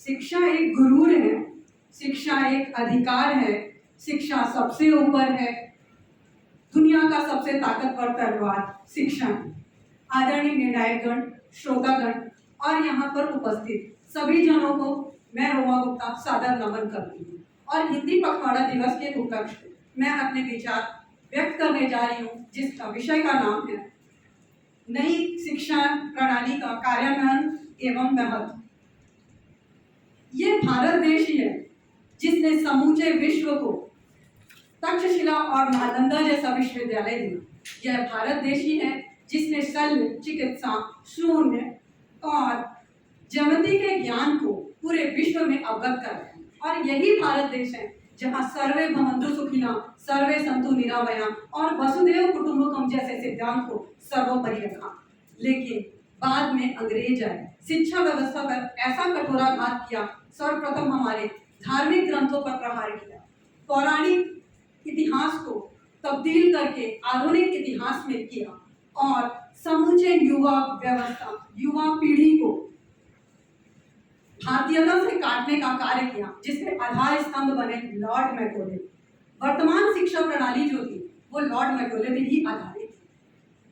शिक्षा एक गुरूर है, शिक्षा एक अधिकार है, शिक्षा सबसे ऊपर है, दुनिया का सबसे ताकतवर तलवार शिक्षा। आदरणीय निर्णायकगण, श्रोतागण और यहाँ पर उपस्थित सभी जनों को मैं रोमा गुप्ता सादर नमन करती हूँ और हिंदी पखवाड़ा दिवस के उपलक्ष्य में मैं अपने विचार व्यक्त करने जा रही हूँ, जिसका विषय का नाम है नई शिक्षा प्रणाली का कार्यान्वयन एवं महत्व। ये भारत देश ही है जिसने समूचे विश्व को तक्षशिला और नालंदा जैसा विश्वविद्यालय दिया। यह भारत देश ही है जिसने शल्य चिकित्सा, शून्य और ज्यामिति के ज्ञान को पूरे विश्व में अवगत कराया। और यही भारत देश है जहाँ सर्वे भवन्तु सुखिनः, सर्वे सन्तु निरामया और वसुधैव कुटुम्बकम जैसे सिद्धांत को सर्वोपरि रखा। लेकिन बाद में अंग्रेज आए, शिक्षा व्यवस्था पर ऐसा कठोराघात किया, सर्वप्रथम हमारे धार्मिक ग्रंथों पर प्रहार किया, पौराणिक इतिहास को तब्दील करके आधुनिक इतिहास में किया और समूचे युवा व्यवस्था, युवा पीढ़ी को भारतीयता से काटने का कार्य किया, जिसके आधार स्तंभ बने लॉर्ड मैकॉले। वर्तमान शिक्षा प्रणाली जो थी वो लॉर्ड मैकॉले पे ही आधारित थी।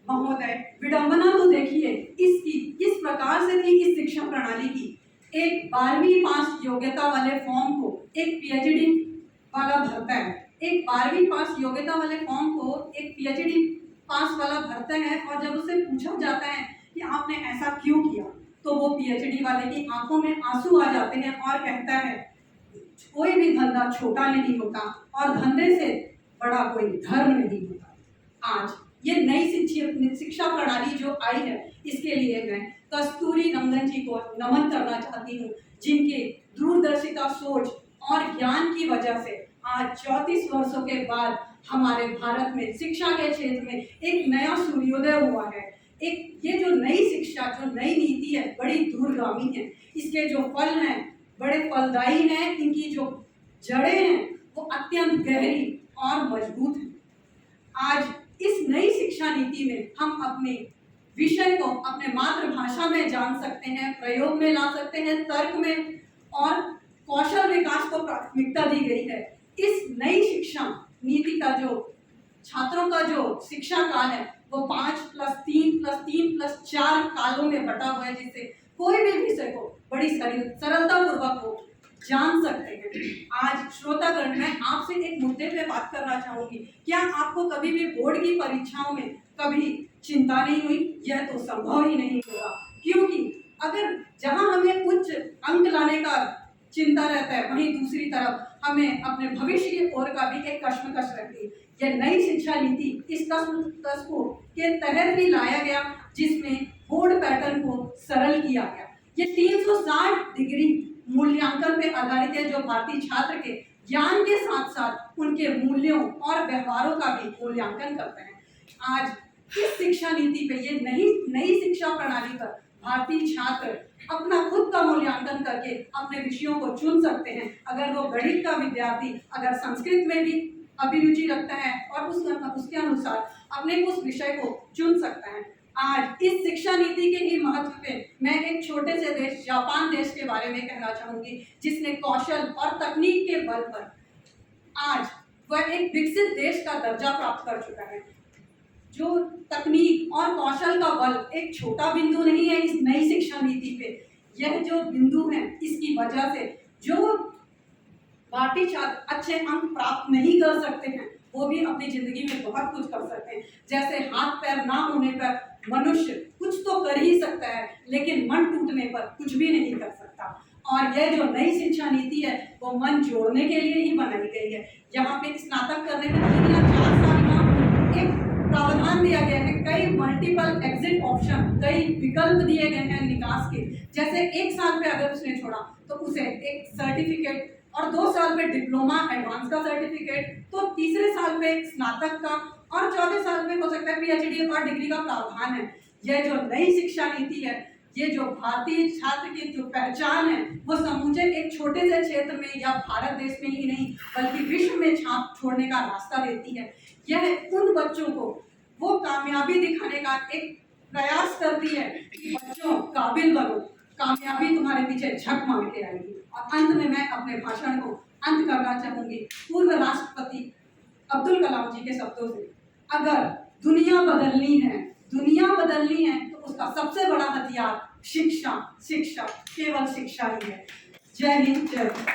महोदय, विडंबना तो देखिए इसकी किस प्रकार से थी इस शिक्षा प्रणाली की। एक 12वीं पास योग्यता वाले फॉर्म को एक पीएचडी वाला भरता है, एक 12वीं पास योग्यता वाले फॉर्म को एक पीएचडी पास वाला भरता है और जब उससे पूछा जाता है कि आपने ऐसा क्यों किया, तो वो पीएचडी वाले की आंखों में आंसू आ जाते हैं और कहता है कोई भी धंधा छोटा नहीं होता और धंधे से बड़ा कोई धर्म नहीं होता। आज ये नई शिक्षा प्रणाली जो आई है, इसके लिए मैं कस्तूरी रंगन जी को नमन करना चाहती हूँ, जिनके दूरदर्शिता, सोच और ज्ञान की वजह से आज 34 वर्षों के बाद हमारे भारत में शिक्षा के क्षेत्र में एक नया सूर्योदय हुआ है। एक ये जो नई शिक्षा, जो नई नीति है, बड़ी दूरगामी है। इसके जो फल हैं बड़े फलदायी हैं, इनकी जो जड़ें हैं वो अत्यंत गहरी और मजबूत हैं। आज इस नई शिक्षा नीति में हम अपने विषय को अपने मातृभाषा में जान सकते हैं, प्रयोग में ला सकते हैं, तर्क में, और कौशल विकास को प्राथमिकता दी गई है। इस नई शिक्षा नीति का जो छात्रों का जो शिक्षा काल है वो 5+3+3+4 कालों में बटा हुआ है, जिससे कोई भी विषय को बड़ी सरलता पूर्वक वो जान सकते हैं। आज श्रोतागण, मैं आपसे एक मुद्दे पे बात करना चाहूंगी। क्या आपको कभी भी बोर्ड की परीक्षाओं में कभी चिंता नहीं हुई? यह तो संभव ही नहीं होगा, क्योंकि अगर जहां हमें उच्च अंक लाने का चिंता रहता है, वहीं दूसरी तरफ हमें अपने भविष्य की ओर का भी एक कश्मकश रहती है। यह नई शिक्षा नीति इस तस्वीर के तहत ही लाया गया, जिसमें बोर्ड पैटर्न को सरल किया गया। ये 360 डिग्री मूल्यांकन पे आधारित है, जो भारतीय छात्र के ज्ञान के साथ साथ उनके मूल्यों और व्यवहारों का भी मूल्यांकन करते हैं। आज इस शिक्षा नीति पे, ये नई शिक्षा प्रणाली पर भारतीय छात्र अपना खुद का मूल्यांकन करके अपने विषयों को चुन सकते हैं। अगर वो गणित का विद्यार्थी अगर संस्कृत में भी अभिरुचि रखता है और उसके अनुसार अपने उस विषय को चुन सकता है। आज इस शिक्षा नीति के ही महत्व पे मैं एक छोटे से देश जापान देश के बारे में कहना चाहूंगी, जिसने कौशल और तकनीक के बल पर आज वह एक विकसित देश का दर्जा प्राप्त कर चुका है। जो तकनीक और कौशल का बल एक छोटा बिंदु नहीं है इस नई शिक्षा नीति पे। यह जो बिंदु है, इसकी वजह से जो भारतीय छात्र अच्छे अंक प्राप्त नहीं कर सकते हैं, वो भी अपनी जिंदगी में बहुत कुछ कर सकते हैं। जैसे हाथ पैर ना होने पर मनुष्य कुछ तो कर ही सकता है, लेकिन मन टूटने पर कुछ भी नहीं कर सकता। और यह जो नई शिक्षा नीति है वो मन जोड़ने के लिए ही बनाई गई है। यहाँ पे स्नातक करने के 3 या 4 साल का एक प्रावधान दिया गया है, कई मल्टीपल एग्जिट ऑप्शन, कई विकल्प दिए गए हैं निकास के। जैसे 1 साल पे अगर उसने छोड़ा तो उसे एक सर्टिफिकेट, और 2 साल में डिप्लोमा एडवांस का सर्टिफिकेट, तो तीसरे साल में स्नातक का, और चौथे साल में हो सकता है पीएचडी और डिग्री का प्रावधान है। यह जो नई शिक्षा नीति है, ये जो भारतीय छात्र की जो पहचान है, वो समूचे एक छोटे से क्षेत्र में या भारत देश में ही नहीं बल्कि विश्व में छाप छोड़ने का रास्ता देती है। यह उन बच्चों को वो कामयाबी दिखाने का एक प्रयास करती है कि बच्चों काबिल बनो, कामयाबी तुम्हारे पीछे झक मार के आएगी। और अंत में मैं अपने भाषण को अंत करना चाहूंगी पूर्व राष्ट्रपति अब्दुल कलाम जी के शब्दों से, अगर दुनिया बदलनी है तो उसका सबसे बड़ा हथियार शिक्षा, शिक्षा, केवल शिक्षा ही है। जय हिंद, जय भारत।